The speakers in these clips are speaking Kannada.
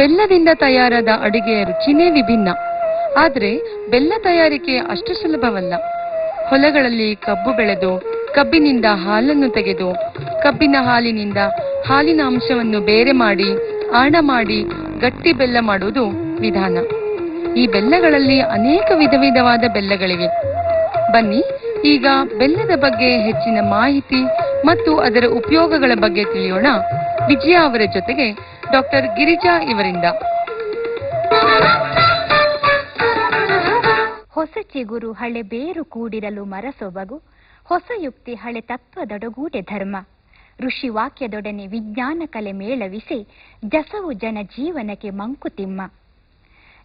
ಬೆಲ್ಲದಿಂದ ತಯಾರಾದ ಅಡಿಗೆಯ ರುಚಿನೇ ವಿಭಿನ್ನ. ಆದರೆ ಬೆಲ್ಲ ತಯಾರಿಕೆ ಅಷ್ಟು ಸುಲಭವಲ್ಲ. ಹೊಲಗಳಲ್ಲಿ ಕಬ್ಬು ಬೆಳೆದು ಕಬ್ಬಿನಿಂದ ಹಾಲನ್ನು ತೆಗೆದು ಕಬ್ಬಿನ ಹಾಲಿನಿಂದ ಹಾಲಿನ ಅಂಶವನ್ನು ಬೇರೆ ಮಾಡಿ ಆಣ ಮಾಡಿ ಗಟ್ಟಿ ಬೆಲ್ಲ ಮಾಡುವುದು ವಿಧಾನ. ಈ ಬೆಲ್ಲಗಳಲ್ಲಿ ಅನೇಕ ವಿಧವಾದ ಬೆಲ್ಲಗಳಿವೆ. ಬನ್ನಿ ಈಗ ಬೆಲ್ಲದ ಬಗ್ಗೆ ಹೆಚ್ಚಿನ ಮಾಹಿತಿ ಮತ್ತು ಅದರ ಉಪಯೋಗಗಳ ಬಗ್ಗೆ ತಿಳಿಯೋಣ ವಿಜಯ ಅವರ ಜೊತೆಗೆ ಡಾಕ್ಟರ್ ಗಿರಿಜಾ ಇವರಿಂದ. ಹೊಸ ಚಿಗುರು ಹಳೆ ಬೇರು ಕೂಡಿರಲು ಮರಸೊಬಗು, ಹೊಸ ಯುಕ್ತಿ ಹಳೆ ತತ್ವದೊಡಗೂಡೆ ಧರ್ಮ, ಋಷಿ ವಾಕ್ಯದೊಡನೆ ವಿಜ್ಞಾನ ಕಲೆ ಮೇಳವಿಸಿ ಜಸವು ಜನ ಜೀವನಕ್ಕೆ ಮಂಕುತಿಮ್ಮ.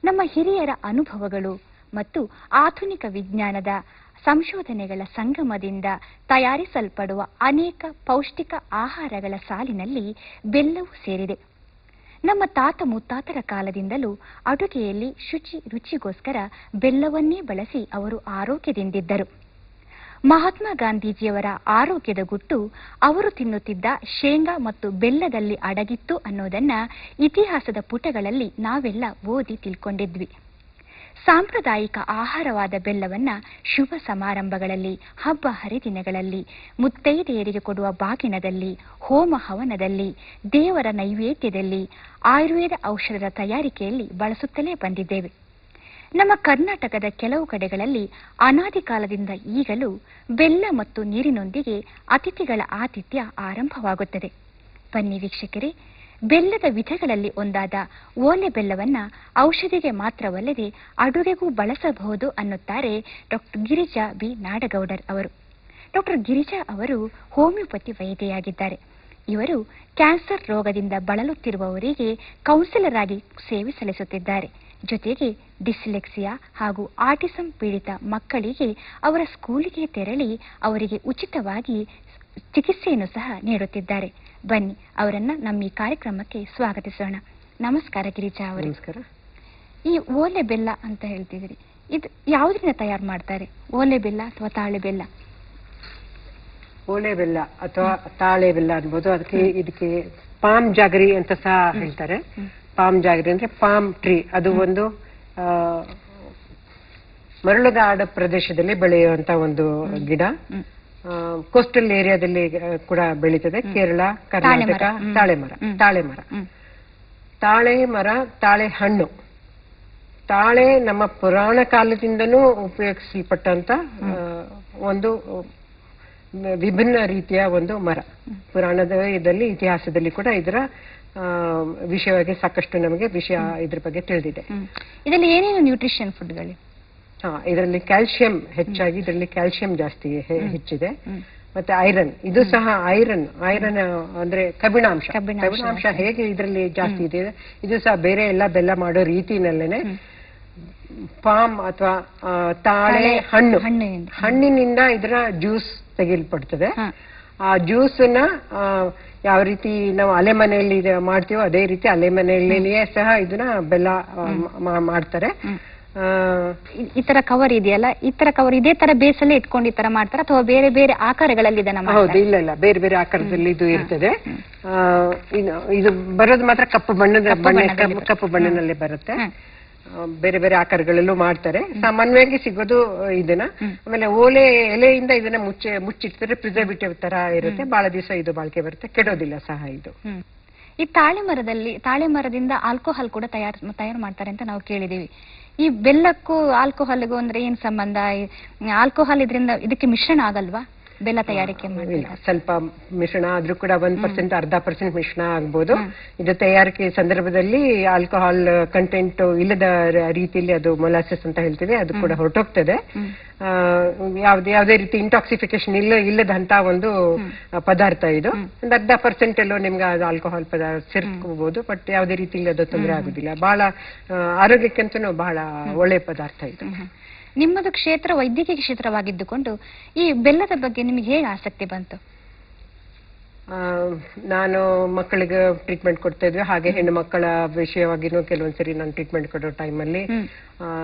ನಮ್ಮ ಹಿರಿಯರ ಅನುಭವಗಳು ಮತ್ತು ಆಧುನಿಕ ವಿಜ್ಞಾನದ ಸಂಶೋಧನೆಗಳ ಸಂಗಮದಿಂದ ತಯಾರಿಸಲ್ಪಡುವ ಅನೇಕ ಪೌಷ್ಟಿಕ ಆಹಾರಗಳ ಸಾಲಿನಲ್ಲಿ ಬೆಲ್ಲವೂ ಸೇರಿದೆ. ನಮ್ಮ ತಾತ ಮುತ್ತಾತರ ಕಾಲದಿಂದಲೂ ಅಡುಗೆಯಲ್ಲಿ ರುಚಿಗೋಸ್ಕರ ಬೆಲ್ಲವನ್ನೇ ಬಳಸಿ ಅವರು ಆರೋಗ್ಯದಿಂದಿದ್ದರು. ಮಹಾತ್ಮ ಗಾಂಧೀಜಿಯವರ ಆರೋಗ್ಯದ ಗುಟ್ಟು ಅವರು ತಿನ್ನುತ್ತಿದ್ದ ಶೇಂಗಾ ಮತ್ತು ಬೆಲ್ಲದಲ್ಲಿ ಅಡಗಿತ್ತು ಅನ್ನೋದನ್ನ ಇತಿಹಾಸದ ಪುಟಗಳಲ್ಲಿ ನಾವೆಲ್ಲ ಓದಿ ತಿಳ್ಕೊಂಡಿದ್ವಿ. ಸಾಂಪ್ರದಾಯಿಕ ಆಹಾರವಾದ ಬೆಲ್ಲವನ್ನ ಶುಭ ಸಮಾರಂಭಗಳಲ್ಲಿ, ಹಬ್ಬ ಹರಿದಿನಗಳಲ್ಲಿ, ಮುತ್ತೈದೆಯರಿಗೆ ಕೊಡುವ ಬಾಗಿನದಲ್ಲಿ, ಹೋಮ ಹವನದಲ್ಲಿ, ದೇವರ ನೈವೇದ್ಯದಲ್ಲಿ, ಆಯುರ್ವೇದ ಔಷಧದ ತಯಾರಿಕೆಯಲ್ಲಿ ಬಳಸುತ್ತಲೇ ಬಂದಿದ್ದೇವೆ. ನಮ್ಮ ಕರ್ನಾಟಕದ ಕೆಲವು ಕಡೆಗಳಲ್ಲಿ ಅನಾದಿ ಕಾಲದಿಂದ ಈಗಲೂ ಬೆಲ್ಲ ಮತ್ತು ನೀರಿನೊಂದಿಗೆ ಅತಿಥಿಗಳ ಆತಿಥ್ಯ ಆರಂಭವಾಗುತ್ತದೆ. ಬನ್ನಿ ವೀಕ್ಷಕರೇ, ಬೆಲ್ಲದ ವಿಧಗಳಲ್ಲಿ ಒಂದಾದ ಓಲೆ ಬೆಲ್ಲವನ್ನ ಔಷಧಿಗೆ ಮಾತ್ರವಲ್ಲದೆ ಅಡುಗೆಗೂ ಬಳಸಬಹುದು ಅನ್ನುತ್ತಾರೆ ಡಾಕ್ಟರ್ ಗಿರಿಜಾ ಬಿ ನಾಡಗೌಡರ್ ಅವರು. ಡಾಕ್ಟರ್ ಗಿರಿಜಾ ಅವರು ಹೋಮಿಯೋಪತಿ ವೈದ್ಯೆಯಾಗಿದ್ದಾರೆ. ಇವರು ಕ್ಯಾನ್ಸರ್ ರೋಗದಿಂದ ಬಳಲುತ್ತಿರುವವರಿಗೆ ಕೌನ್ಸಿಲರ್ ಆಗಿ ಸೇವೆ ಸಲ್ಲಿಸುತ್ತಿದ್ದಾರೆ. ಜೊತೆಗೆ ಡಿಸ್ಲೆಕ್ಸಿಯಾ ಹಾಗೂ ಆಟಿಸಂ ಪೀಡಿತ ಮಕ್ಕಳಿಗೆ ಅವರ ಸ್ಕೂಲಿಗೆ ತೆರಳಿ ಅವರಿಗೆ ಉಚಿತವಾಗಿ ಚಿಕಿತ್ಸೆಯನ್ನು ಸಹ ನೀಡುತ್ತಿದ್ದಾರೆ. ಬನ್ನಿ ಅವರನ್ನ ನಮ್ಮ ಈ ಕಾರ್ಯಕ್ರಮಕ್ಕೆ ಸ್ವಾಗತಿಸೋಣ. ನಮಸ್ಕಾರ ಗಿರಿಜಾ ಅವರು. ನಮಸ್ಕಾರ. ಈ ಓಲೆ ಬೆಲ್ಲ ಅಂತ ಹೇಳ್ತಿದ್ರಿ, ಇದು ಯಾವುದರಿಂದ ತಯಾರು ಮಾಡ್ತಾರೆ? ಓಲೆ ಬೆಲ್ಲ ಅಥವಾ ತಾಳೆ ಬೆಲ್ಲ? ಓಲೆ ಬೆಲ್ಲ ಅಥವಾ ತಾಳೆ ಬೆಲ್ಲ ಅನ್ಬೋದು. ಇದಕ್ಕೆ ಪಾಮ್ ಜಾಗರಿ ಅಂತ ಸಹ ಹೇಳ್ತಾರೆ. ಪಾಮ್ ಜಾಗರಿ ಅಂದ್ರೆ ಪಾಮ್ ಟ್ರೀ. ಅದು ಒಂದು ಮರಳುಗಾಡ ಪ್ರದೇಶದಲ್ಲಿ ಬೆಳೆಯುವಂತ ಒಂದು ಗಿಡ. ಕೋಸ್ಟಲ್ ಏರಿಯಾದಲ್ಲಿ ಕೂಡ ಬೆಳೀತದೆ. ಕೇರಳ, ಕರ್ನಾಟಕ. ತಾಳೆ ಮರ, ತಾಳೆ ಹಣ್ಣು. ತಾಳೆ ನಮ್ಮ ಪುರಾಣ ಕಾಲದಿಂದನೂ ಉಪಯೋಗಿಸಲ್ಪಟ್ಟಂತ ಒಂದು ವಿಭಿನ್ನ ರೀತಿಯ ಒಂದು ಮರ. ಪುರಾಣದ ಇತಿಹಾಸದಲ್ಲಿ ಕೂಡ ಇದರ ವಿಷಯವಾಗಿ ಸಾಕಷ್ಟು ನಮಗೆ ವಿಷಯ ಇದ್ರ ಬಗ್ಗೆ ತಿಳಿದಿದೆ. ಇದರಲ್ಲಿ ಏನೇನು ನ್ಯೂಟ್ರಿಷನ್ ಫುಡ್ಗಳು? ಇದರಲ್ಲಿ ಕ್ಯಾಲ್ಸಿಯಂ ಹೆಚ್ಚಾಗಿ, ಇದರಲ್ಲಿ ಕ್ಯಾಲ್ಸಿಯಂ ಜಾಸ್ತಿ ಹೆಚ್ಚಿದೆ. ಮತ್ತೆ ಐರನ್, ಇದು ಸಹ ಐರನ್ ಅಂದ್ರೆ ಕಬ್ಬಿಣಾಂಶ ಹೇಗೆ ಇದರಲ್ಲಿ ಜಾಸ್ತಿ ಇದೆ, ಇದು ಸಹ ಬೇರೆ ಎಲ್ಲ ಬೆಲ್ಲ ಮಾಡೋ ರೀತಿನಲ್ಲೇನೆ. ಪಾಮ್ ಅಥವಾ ತಾಳೆ ಹಣ್ಣಿನಿಂದ ಇದರ ಜ್ಯೂಸ್ ತೆಗೆಯಲ್ಪಡ್ತದೆ. ಆ ಜ್ಯೂಸ್ ನ ಯಾವ ರೀತಿ ನಾವು ಅಲೆ ಮನೆಯಲ್ಲಿ ಮಾಡ್ತೀವೋ ಅದೇ ರೀತಿ ಅಲೆ ಮನೆಯಲ್ಲಿಯೇ ಸಹ ಇದನ್ನ ಬೆಲ್ಲ ಮಾಡ್ತಾರೆ. ಈ ತರ ಕವರ್ ಇದೆಯಲ್ಲ, ಈ ತರ ಕವರ್ ಇದೇ ತರ ಬೇಸಲ್ಲೇ ಇಟ್ಕೊಂಡು ಈ ತರ ಮಾಡ್ತಾರೆ ಅಥವಾ ಬೇರೆ ಬೇರೆ ಆಕಾರಗಳಲ್ಲಿ ಇದನ್ನ? ಹೌದು, ಇಲ್ಲ, ಬೇರೆ ಬೇರೆ ಆಕಾರದಲ್ಲಿ ಇದು ಇರ್ತದೆ. ಇದು ಬರೋದು ಮಾತ್ರ ಕಪ್ಪು ಬಣ್ಣದಲ್ಲಿ ಬರುತ್ತೆ. ಬೇರೆ ಬೇರೆ ಆಕಾರಗಳಲ್ಲೂ ಮಾಡ್ತಾರೆ. ಸಾಮಾನ್ಯವಾಗಿ ಸಿಗೋದು ಇದನ್ನ. ಆಮೇಲೆ ಓಲೆ ಎಲೆಯಿಂದ ಇದನ್ನ ಮುಚ್ಚಿಡ್ತಾರೆ. ಪ್ರಿಸರ್ವೇಟಿವ್ ತರ ಇರುತ್ತೆ. ಬಹಳ ದಿವಸ ಇದು ಬಾಳಿಕೆ ಬರುತ್ತೆ, ಕೆಡೋದಿಲ್ಲ ಸಹ ಇದು. ಈ ತಾಳೆ ಮರದಿಂದ ಆಲ್ಕೋಹಾಲ್ ಕೂಡ ತಯಾರು ಮಾಡ್ತಾರೆ ಅಂತ ನಾವು ಕೇಳಿದೀವಿ. ಈ ಬೆಲ್ಲಕ್ಕೂ ಆಲ್ಕೋಹಾಲ್ಗೂ ಅಂದ್ರೆ ಏನ್ ಸಂಬಂಧ? ಆಲ್ಕೋಹಾಲ್ ಇದಕ್ಕೆ ಮಿಶ್ರಣ ಆಗಲ್ವಾ ಬೆಲ್ಲ ತಯಾರಿಕೆ ಮಾಡಿ? ಸ್ವಲ್ಪ ಮಿಶ್ರಣ ಆದ್ರೂ ಕೂಡ 1% ಅರ್ಧ % ಮಿಶ್ರಣ ಆಗ್ಬೋದು. ಇದು ತಯಾರಿಕೆ ಸಂದರ್ಭದಲ್ಲಿ ಆಲ್ಕೋಹಾಲ್ ಕಂಟೆಂಟ್ ಇಲ್ಲದ ರೀತಿಯಲ್ಲಿ ಅದು ಮೊಲಾಸಸ್ ಅಂತ ಹೇಳ್ತೀವಿ, ಅದು ಕೂಡ ಹೊರಟೋಗ್ತದೆ. ಯಾವುದೇ ರೀತಿ ಇಂಟಾಕ್ಸಿಫಿಕೇಶನ್ ಇಲ್ಲದಂತ ಒಂದು ಪದಾರ್ಥ ಇದು. ಒಂದು ಅರ್ಧ % ಎಲ್ಲೋ ನಿಮ್ಗೆ ಅದು ಆಲ್ಕೋಹಾಲ್ ಪದಾರ್ಥ ಸೇರ್ಕೋಬಹುದು. ಬಟ್ ಯಾವುದೇ ರೀತಿಯಲ್ಲಿ ಅದು ತೊಂದರೆ ಆಗುದಿಲ್ಲ. ಬಹಳ ಆರೋಗ್ಯಕ್ಕಂತೂ ಬಹಳ ಒಳ್ಳೆ ಪದಾರ್ಥ ಇದು. ನಿಮ್ಮದು ಕ್ಷೇತ್ರ ವೈದ್ಯಕೀಯ ಕ್ಷೇತ್ರವಾಗಿದ್ದುಕೊಂಡು ಈ ಬೆಲ್ಲದ ಬಗ್ಗೆ ನಿಮಗೆ ಹೇಗೆ ಆಸಕ್ತಿ ಬಂತು? ನಾನು ಮಕ್ಕಳಿಗೆ ಟ್ರೀಟ್ಮೆಂಟ್ ಕೊಡ್ತಾ ಇದ್ವಿ. ಹಾಗೆ ಹೆಣ್ಣು ಮಕ್ಕಳ ವಿಷಯವಾಗಿನೂ ಕೆಲವೊಂದ್ಸರಿ ನಾನು ಟ್ರೀಟ್ಮೆಂಟ್ ಕೊಡೋ ಟೈಮಲ್ಲಿ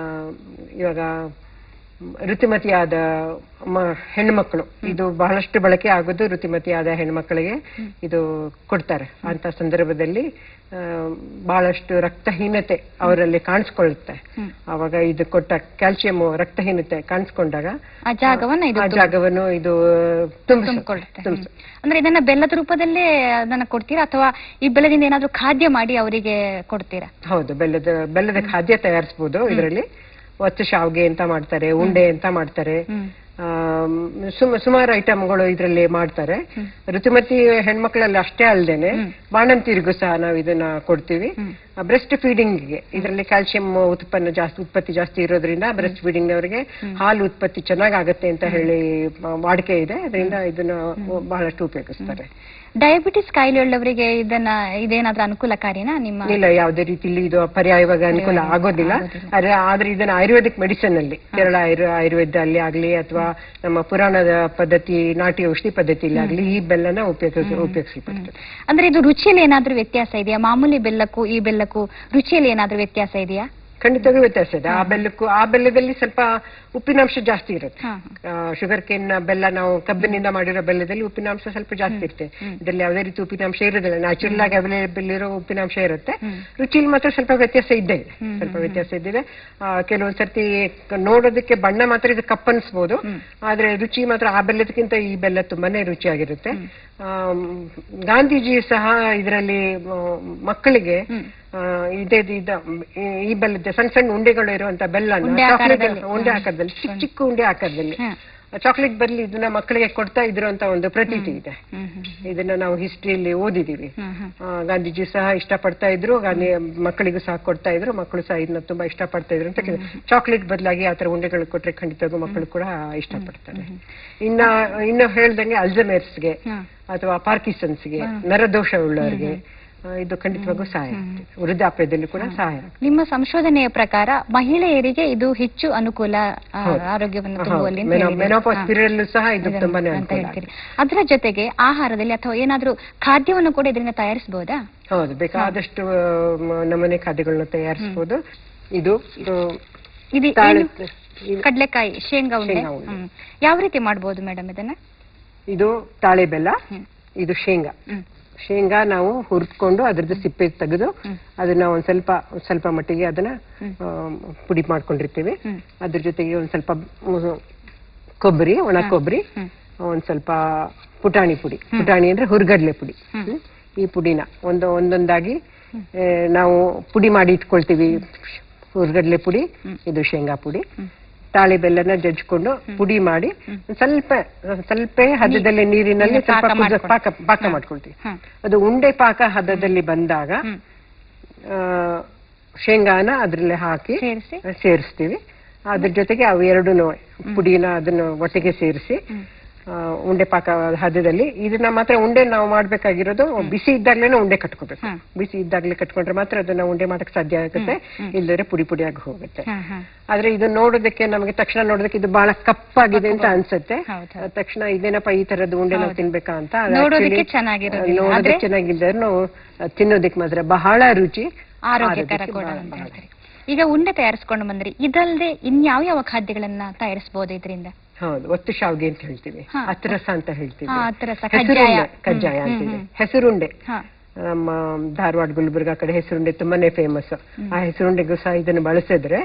ಇವಾಗ ಋತುಮತಿಯಾದ ಹೆಣ್ಮಕ್ಳು, ಇದು ಬಹಳಷ್ಟು ಬಳಕೆ ಆಗೋದು ಋತುಮತಿಯಾದ ಹೆಣ್ಮಕ್ಳಿಗೆ ಇದು ಕೊಡ್ತಾರೆ. ಅಂತ ಸಂದರ್ಭದಲ್ಲಿ ಬಹಳಷ್ಟು ರಕ್ತಹೀನತೆ ಅವರಲ್ಲಿ ಕಾಣಿಸ್ಕೊಳ್ಳುತ್ತೆ. ಅವಾಗ ಇದು ಕೊಟ್ಟ ಕ್ಯಾಲ್ಸಿಯಂ ರಕ್ತಹೀನತೆ ಕಾಣಿಸ್ಕೊಂಡಾಗ ಆ ಜಾಗವನ್ನು ಇದು ತುಂಬಿಕೊಳ್ಳುತ್ತೆ. ಅಂದ್ರೆ ಇದನ್ನ ಬೆಲ್ಲದ ರೂಪದಲ್ಲೇ ಅದನ್ನ ಕೊಡ್ತೀರಾ ಅಥವಾ ಈ ಬೆಲ್ಲದಿಂದ ಏನಾದ್ರೂ ಖಾದ್ಯ ಮಾಡಿ ಅವರಿಗೆ ಕೊಡ್ತೀರಾ? ಹೌದು, ಬೆಲ್ಲದ ಖಾದ್ಯ ತಯಾರಿಸಬಹುದು. ಇದರಲ್ಲಿ ಒತ್ತು ಶಾವ್ಗೆ ಅಂತ ಮಾಡ್ತಾರೆ, ಉಂಡೆ ಅಂತ ಮಾಡ್ತಾರೆ, ಸುಮಾರು ಐಟಮ್ಗಳು ಇದರಲ್ಲಿ ಮಾಡ್ತಾರೆ. ಋತುಮತಿ ಹೆಣ್ಮಕ್ಳಲ್ಲಿ ಅಷ್ಟೇ ಅಲ್ದೇನೆ ಬಾಣಂತಿರಿಗೂ ಸಹ ನಾವು ಇದನ್ನ ಕೊಡ್ತೀವಿ. ಬ್ರೆಸ್ಟ್ ಫೀಡಿಂಗ್ಗೆ ಇದರಲ್ಲಿ ಕ್ಯಾಲ್ಸಿಯಂ ಉತ್ಪತ್ತಿ ಜಾಸ್ತಿ ಇರೋದ್ರಿಂದ ಬ್ರೆಸ್ಟ್ ಫೀಡಿಂಗ್ ಅವರಿಗೆ ಹಾಲು ಉತ್ಪತ್ತಿ ಚೆನ್ನಾಗಾಗತ್ತೆ ಅಂತ ಹೇಳಿ ವಾಡಿಕೆ ಇದೆ. ಅದರಿಂದ ಇದನ್ನ ಬಹಳಷ್ಟು ಉಪಯೋಗಿಸ್ತಾರೆ. ಡಯಾಬಿಟಿಸ್ ಕಾಯಿಲೆ ಉಳ್ಳವರಿಗೆ ಇದೇನಾದ್ರೂ ಅನುಕೂಲಕಾರಿನಾ? ಇಲ್ಲ, ಯಾವುದೇ ರೀತಿಯಲ್ಲಿ ಇದು ಪರ್ಯಾಯವಾಗಿ ಅನುಕೂಲ ಆಗೋದಿಲ್ಲ. ಆದ್ರೆ ಇದನ್ನ ಆಯುರ್ವೇದಿಕ್ ಮೆಡಿಸಿನ್ ಅಲ್ಲಿ, ಕೇರಳ ಆಯುರ್ವೇದ ಅಲ್ಲಿ ಆಗ್ಲಿ ಅಥವಾ ನಮ್ಮ ಪುರಾಣದ ಪದ್ಧತಿ, ನಾಟಿ ಔಷಧಿ ಪದ್ಧತಿಯಲ್ಲಿ ಆಗ್ಲಿ ಈ ಬೆಲ್ಲನ ಉಪಯೋಗಿಸಲ್ಪಡ್ತದೆ. ಅಂದ್ರೆ ಇದು ರುಚಿಯಲ್ಲಿ ಏನಾದ್ರೂ ವ್ಯತ್ಯಾಸ ಇದೆಯಾ? ಮಾಮೂಲಿ ಬೆಲ್ಲಕ್ಕೂ ಈ ಬೆಲ್ಲಕ್ಕೂ ರುಚಿಯಲ್ಲಿ ಏನಾದ್ರೂ ವ್ಯತ್ಯಾಸ ಇದೆಯಾ? ಖಂಡಿತವಾಗೂ ವ್ಯತ್ಯಾಸ ಇದೆ. ಆ ಬೆಲ್ಲದಲ್ಲಿ ಸ್ವಲ್ಪ ಉಪ್ಪಿನಾಂಶ ಜಾಸ್ತಿ ಇರುತ್ತೆ. ಶುಗರ್ ಕೇನ್ ಬೆಲ್ಲ, ನಾವು ಕಬ್ಬಿನಿಂದ ಮಾಡಿರೋ ಬೆಲ್ಲದಲ್ಲಿ ಉಪ್ಪಿನಾಂಶ ಸ್ವಲ್ಪ ಜಾಸ್ತಿ ಇರುತ್ತೆ. ಇದರಲ್ಲಿ ಯಾವುದೇ ರೀತಿ ಉಪ್ಪಿನಾಂಶ ಇರೋದಿಲ್ಲ, ನ್ಯಾಚುರಲ್ ಆಗಿ ಅವೈಲೇಬಲ್ ಇರೋ ಉಪ್ಪಿನಾಂಶ ಇರುತ್ತೆ. ರುಚಿಯಲ್ಲಿ ಮಾತ್ರ ಸ್ವಲ್ಪ ವ್ಯತ್ಯಾಸ ಇದ್ದೇ ಇದೆ, ಸ್ವಲ್ಪ ವ್ಯತ್ಯಾಸ ಇದ್ದಿದೆ. ಕೆಲವೊಂದ್ ಸರ್ತಿ ನೋಡೋದಕ್ಕೆ ಬಣ್ಣ ಮಾತ್ರ ಇದು ಕಪ್ಪನ್ಸ್ಬೋದು, ಆದ್ರೆ ರುಚಿ ಮಾತ್ರ ಆ ಬೆಲ್ಲದಕ್ಕಿಂತ ಈ ಬೆಲ್ಲ ತುಂಬಾನೇ ರುಚಿಯಾಗಿರುತ್ತೆ. ಗಾಂಧೀಜಿ ಸಹ ಇದರಲ್ಲಿ ಮಕ್ಕಳಿಗೆ ಈ ಬೆಲ್ಲದ ಸಣ್ಣ ಸಣ್ಣ ಉಂಡೆಗಳು ಇರುವಂತ ಬೆಲ್ಲನ ಉಂಡೆ ಆಕಾರದಲ್ಲಿ, ಚಿಕ್ಕ ಚಿಕ್ಕ ಉಂಡೆ ಆಕಾರದಲ್ಲಿ ಚಾಕ್ಲೇಟ್ ಬದಲು ಇದನ್ನ ಮಕ್ಕಳಿಗೆ ಕೊಡ್ತಾ ಇದ್ರು ಅಂತ ಒಂದು ಪ್ರತೀತಿ ಇದೆ. ಇದನ್ನ ನಾವು ಹಿಸ್ಟ್ರಿಯಲ್ಲಿ ಓದಿದೀವಿ. ಗಾಂಧೀಜಿ ಸಹ ಇಷ್ಟಪಡ್ತಾ ಇದ್ರು, ಮಕ್ಕಳಿಗೂ ಸಹ ಕೊಡ್ತಾ ಇದ್ರು, ಮಕ್ಕಳು ಸಹ ಇದನ್ನ ತುಂಬಾ ಇಷ್ಟಪಡ್ತಾ ಇದ್ರು ಅಂತ. ಚಾಕ್ಲೇಟ್ ಬದಲಾಗಿ ಆತರ ಉಂಡೆಗಳು ಕೊಟ್ರೆ ಖಂಡಿತವಾಗೂ ಮಕ್ಕಳು ಕೂಡ ಇಷ್ಟಪಡ್ತಾರೆ. ಇನ್ನು ಹೇಳ್ದಂಗೆ ಅಲ್ಝಮೈರ್ಸ್ಗೆ ಅಥವಾ ಪಾರ್ಕಿಸನ್ಸ್ಗೆ, ನರದೋಷ ಉಳ್ಳವರಿಗೆ ಇದು ಖಂಡಿತವಾಗೂ ಸಹಾಯ ಆಗ್ತದೆ. ವೃದ್ಧಾಪ್ಯದಲ್ಲಿ ಕೂಡ ಸಹಾಯ. ನಿಮ್ಮ ಸಂಶೋಧನೆಯ ಪ್ರಕಾರ ಮಹಿಳೆಯರಿಗೆ ಇದು ಹೆಚ್ಚು ಅನುಕೂಲ, ಆರೋಗ್ಯವನ್ನು ತುಂಬುವಲ್ಲಿ ಮೆನೋಪಾಸ್ ಪೀರಿಯಡ್ ಸಹ ಇದು ತುಂಬಾನೇ ಅನುಕೂಲ. ಅದರ ಜೊತೆಗೆ ಆಹಾರದಲ್ಲಿ ಅಥವಾ ಏನಾದ್ರೂ ಖಾದ್ಯವನ್ನು ಕೂಡ ಇದರಿಂದ ತಯಾರಿಸಬಹುದಾ? ಹೌದು, ಬೇಕಾದಷ್ಟು ನಮೂನೆ ಖಾದ್ಯಗಳನ್ನ ತಯಾರಿಸಬಹುದು. ಇದು ಕಡ್ಲೆಕಾಯಿ, ಶೇಂಗಾ ಉಂಡೆ ಯಾವ ರೀತಿ ಮಾಡಬಹುದು ಮೇಡಮ್ ಇದನ್ನ? ಇದು ತಾಳೆ ಬೆಲ್ಲ, ಇದು ಶೇಂಗಾ ನಾವು ಹುರಿದ್ಕೊಂಡು ಅದ್ರದ್ದು ಸಿಪ್ಪೆ ತೆಗೆದು ಅದನ್ನ ಒಂದ್ ಸ್ವಲ್ಪ ಮಟ್ಟಿಗೆ ಅದನ್ನ ಪುಡಿ ಮಾಡ್ಕೊಂಡಿರ್ತೀವಿ. ಅದ್ರ ಜೊತೆಗೆ ಒಂದ್ ಸ್ವಲ್ಪ ಕೊಬ್ಬರಿ, ಒಣ ಕೊಬ್ಬರಿ, ಒಂದ್ ಸ್ವಲ್ಪ ಪುಟಾಣಿ ಅಂದ್ರೆ ಹುರ್ಗಡ್ಲೆ ಪುಡಿ. ಈ ಪುಡಿನ ಒಂದೊಂದಾಗಿ ನಾವು ಪುಡಿ ಮಾಡಿ ಇಟ್ಕೊಳ್ತೀವಿ. ಹುರ್ಗಡ್ಲೆ ಪುಡಿ, ಇದು ಶೇಂಗಾ ಪುಡಿ, ತಾಳೆ ಬೆಲ್ಲನ ಜಜ್ಕೊಂಡು ಪುಡಿ ಮಾಡಿ ಸ್ವಲ್ಪ ಹದದಲ್ಲಿ ನೀರಿನಲ್ಲಿ ಸ್ವಲ್ಪ ಪಾಕ ಮಾಡ್ಕೊಳ್ತೀವಿ. ಅದು ಉಂಡೆ ಪಾಕ ಹದದಲ್ಲಿ ಬಂದಾಗ ಶೇಂಗಾನ ಅದ್ರಲ್ಲಿ ಹಾಕಿ ಸೇರಿಸ್ತೀವಿ. ಅದ್ರ ಜೊತೆಗೆ ಅವು ಎರಡೂ ಪುಡಿನ ಅದನ್ನು ಒಟ್ಟಿಗೆ ಸೇರಿಸಿ ಉಂಡೆ ಪಾಕ ಹದದಲ್ಲಿ. ಇದನ್ನ ಮಾತ್ರ ಉಂಡೆ ನಾವು ಮಾಡ್ಬೇಕಾಗಿರೋದು ಬಿಸಿ ಇದ್ದಾಗ್ಲೇನೆ ಉಂಡೆ ಕಟ್ಕೋಬೇಕು. ಬಿಸಿ ಇದ್ದಾಗ್ಲೇ ಕಟ್ಕೊಂಡ್ರೆ ಮಾತ್ರ ಅದನ್ನ ಉಂಡೆ ಮಾಡಕ್ ಸಾಧ್ಯ ಆಗುತ್ತೆ, ಇಲ್ಲದ್ರೆ ಪುಡಿ ಆಗಿ ಹೋಗುತ್ತೆ. ಆದ್ರೆ ಇದು ನೋಡೋದಕ್ಕೆ, ನಮಗೆ ತಕ್ಷಣ ನೋಡೋದಕ್ಕೆ ಇದು ಬಹಳ ಕಪ್ಪಾಗಿದೆ ಅಂತ ಅನ್ಸುತ್ತೆ. ತಕ್ಷಣ ಇದೇನಪ್ಪ ಈ ತರದ್ದು ಉಂಡೆ ನಾವು ತಿನ್ಬೇಕಾ ಅಂತ. ನೋಡೋದಕ್ಕೆ ಚೆನ್ನಾಗಿದ್ದರೆ ನಾವು ತಿನ್ನೋದಕ್ಕೆ ಮಾತ್ರ ಬಹಳ ರುಚಿ, ಆರೋಗ್ಯಕರ ಕೂಡ. ಈಗ ಉಂಡೆ ತಯಾರಿಸ್ಕೊಂಡು ಬಂದ್ರಿ, ಇದಲ್ಲದೆ ಇನ್ಯಾವ ಖಾದ್ಯಗಳನ್ನ ತಯಾರಿಸಬಹುದು ಇದರಿಂದ? ಹೌದು, ಒತ್ತು ಶಾವ್ಗೆ ಅಂತ ಹೇಳ್ತೀವಿ, ಅತ್ರಸ ಅಂತ ಹೇಳ್ತೀವಿ, ಕಜ್ಜಾಯ ಅಂತೀವಿ, ಹೆಸರುಂಡೆ. ನಮ್ಮ ಧಾರವಾಡ, ಗುಲ್ಬರ್ಗಾ ಕಡೆ ಹೆಸರುಂಡೆ ತುಂಬಾನೇ ಫೇಮಸ್. ಆ ಹೆಸರುಂಡೆಗೂ ಸಹ ಇದನ್ನು ಬಳಸಿದ್ರೆ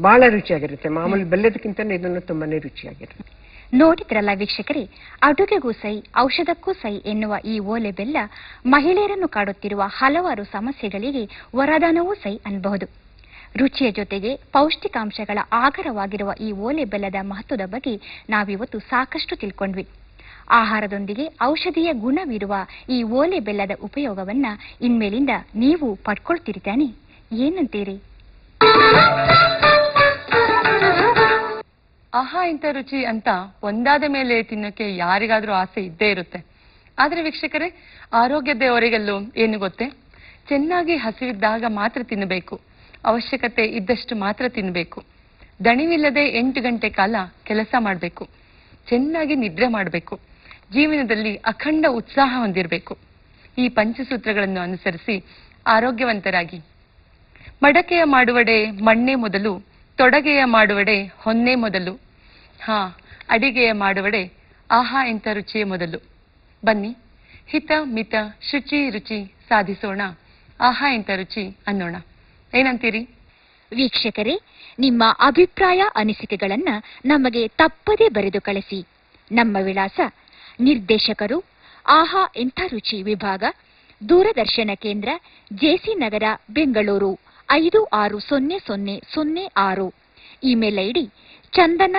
ಬಹಳ ರುಚಿಯಾಗಿರುತ್ತೆ. ಮಾಮೂಲಿ ಬೆಲ್ಲದಕ್ಕಿಂತ ಇದನ್ನು ತುಂಬಾನೇ ರುಚಿಯಾಗಿರುತ್ತೆ. ನೋಡಿದ್ರಲ್ಲ ವೀಕ್ಷಕರೇ, ಅಡುಗೆಗೂ ಸೈ ಔಷಧಕ್ಕೂ ಸೈ ಎನ್ನುವ ಈ ಓಲೆ ಬೆಲ್ಲ ಮಹಿಳೆಯರನ್ನು ಕಾಡುತ್ತಿರುವ ಹಲವಾರು ಸಮಸ್ಯೆಗಳಿಗೆ ವರದಾನವೂ ಸೈ ಅನ್ನಬಹುದು. ರುಚಿಯ ಜೊತೆಗೆ ಪೌಷ್ಟಿಕಾಂಶಗಳ ಆಗರವಾಗಿರುವ ಈ ಓಲೆ ಬೆಲ್ಲದ ಮಹತ್ವದ ಬಗ್ಗೆ ನಾವಿವತ್ತು ಸಾಕಷ್ಟು ತಿಳ್ಕೊಂಡ್ವಿ. ಆಹಾರದೊಂದಿಗೆ ಔಷಧೀಯ ಗುಣವಿರುವ ಈ ಓಲೆ ಬೆಲ್ಲದ ಉಪಯೋಗವನ್ನ ಇನ್ಮೇಲಿಂದ ನೀವು ಪಡ್ಕೊಳ್ತೀರಿ ತಾನೆ? ಏನಂತೀರಿ? ಆಹಾ ಇಂಥ ರುಚಿ ಅಂತ ಒಂದಾದ ಮೇಲೆ ತಿನ್ನೋಕೆ ಯಾರಿಗಾದ್ರೂ ಆಸೆ ಇದ್ದೇ ಇರುತ್ತೆ. ಆದ್ರೆ ವೀಕ್ಷಕರೇ, ಆರೋಗ್ಯ ದೇವರಿಗೆಲ್ಲೂ ಏನು ಗೊತ್ತೇ, ಚೆನ್ನಾಗಿ ಹಸಿವಿದ್ದಾಗ ಮಾತ್ರ ತಿನ್ನಬೇಕು, ಅವಶ್ಯಕತೆ ಇದ್ದಷ್ಟು ಮಾತ್ರ ತಿನ್ನಬೇಕು, ದಣಿವಿಲ್ಲದೆ 8 ಗಂಟೆ ಕಾಲ ಕೆಲಸ ಮಾಡಬೇಕು, ಚೆನ್ನಾಗಿ ನಿದ್ರೆ ಮಾಡಬೇಕು, ಜೀವನದಲ್ಲಿ ಅಖಂಡ ಉತ್ಸಾಹ ಹೊಂದಿರಬೇಕು. ಈ ಪಂಚಸೂತ್ರಗಳನ್ನು ಅನುಸರಿಸಿ ಆರೋಗ್ಯವಂತರಾಗಿ. ಮಡಕೆಯ ಮಾಡುವಡೆ ಮಣ್ಣೆ ಮೊದಲು, ತೊಡಗೆಯ ಮಾಡುವಡೆ ಹೊನ್ನೆ ಮೊದಲು. ಅಡಿಗೆಯ ಮಾಡುವಡೆ ಆಹಾ ಎಂತ ರುಚಿಯೇ ಮೊದಲು. ಬನ್ನಿ, ಹಿತ ಮಿತ ಶುಚಿ ರುಚಿ ಸಾಧಿಸೋಣ, ಆಹಾ ಎಂತ ರುಚಿ ಅನ್ನೋಣ. ಏನಂತೀರಿ? ವೀಕ್ಷಕರೇ, ನಿಮ್ಮ ಅಭಿಪ್ರಾಯ ಅನಿಸಿಕೆಗಳನ್ನ ನಮಗೆ ತಪ್ಪದೇ ಬರೆದು ಕಳಿಸಿ. ನಮ್ಮ ವಿಳಾಸ: ನಿರ್ದೇಶಕರು, ಆಹಾ ಎಂಥ ರುಚಿ ವಿಭಾಗ, ದೂರದರ್ಶನ ಕೇಂದ್ರ, ಜೆಸಿ ನಗರ, ಬೆಂಗಳೂರು 560006. ಇಮೇಲ್ ಐಡಿ: ಚಂದನ